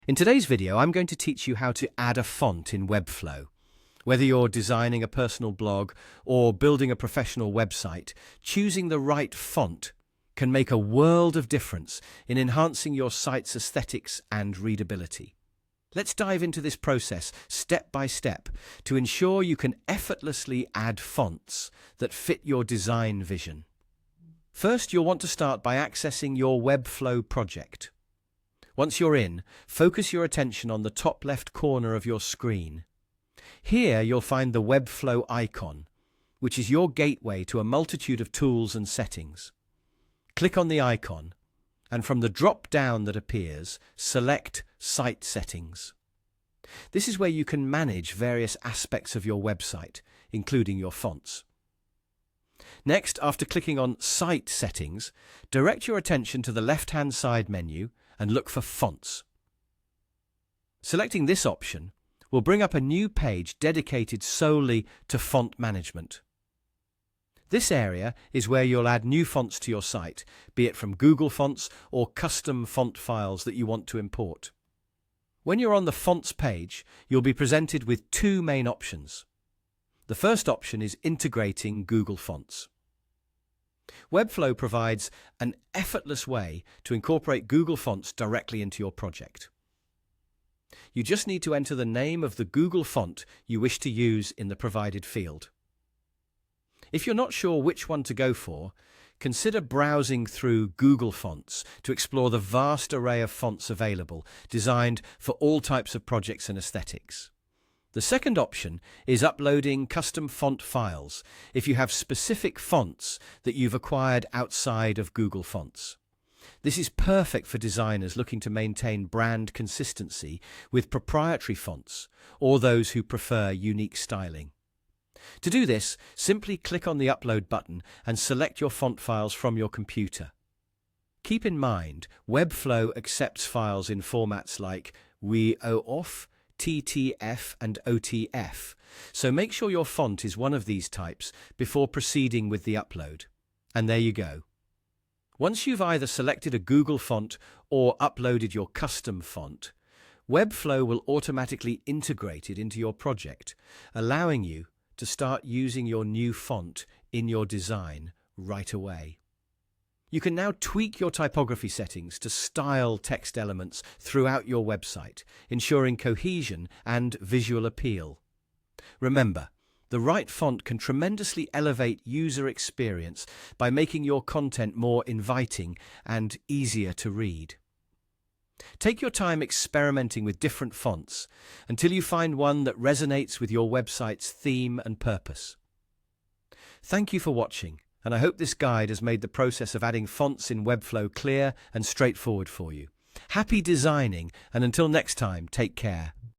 In today's video, I'm going to teach you how to add a font in Webflow. Whether you're designing a personal blog or building a professional website, choosing the right font can make a world of difference in enhancing your site's aesthetics and readability. Let's dive into this process step by step to ensure you can effortlessly add fonts that fit your design vision. First, you'll want to start by accessing your Webflow project. Once you're in, focus your attention on the top left corner of your screen. Here you'll find the Webflow icon, which is your gateway to a multitude of tools and settings. Click on the icon, and from the drop-down that appears, select Site Settings. This is where you can manage various aspects of your website, including your fonts. Next, after clicking on Site Settings, direct your attention to the left-hand side menu and look for Fonts. Selecting this option will bring up a new page dedicated solely to font management. This area is where you'll add new fonts to your site, be it from Google Fonts or custom font files that you want to import. When you're on the Fonts page, you'll be presented with two main options. The first option is integrating Google Fonts. Webflow provides an effortless way to incorporate Google Fonts directly into your project. You just need to enter the name of the Google font you wish to use in the provided field. If you're not sure which one to go for, consider browsing through Google Fonts to explore the vast array of fonts available, designed for all types of projects and aesthetics. The second option is uploading custom font files if you have specific fonts that you've acquired outside of Google Fonts. This is perfect for designers looking to maintain brand consistency with proprietary fonts or those who prefer unique styling. To do this, simply click on the Upload button and select your font files from your computer. Keep in mind, Webflow accepts files in formats like WOF, TTF and OTF, so make sure your font is one of these types before proceeding with the upload. And there you go. Once you've either selected a Google font or uploaded your custom font, Webflow will automatically integrate it into your project, allowing you to start using your new font in your design right away. You can now tweak your typography settings to style text elements throughout your website, ensuring cohesion and visual appeal. Remember, the right font can tremendously elevate user experience by making your content more inviting and easier to read. Take your time experimenting with different fonts until you find one that resonates with your website's theme and purpose. Thank you for watching, and I hope this guide has made the process of adding fonts in Webflow clear and straightforward for you. Happy designing, and until next time, take care.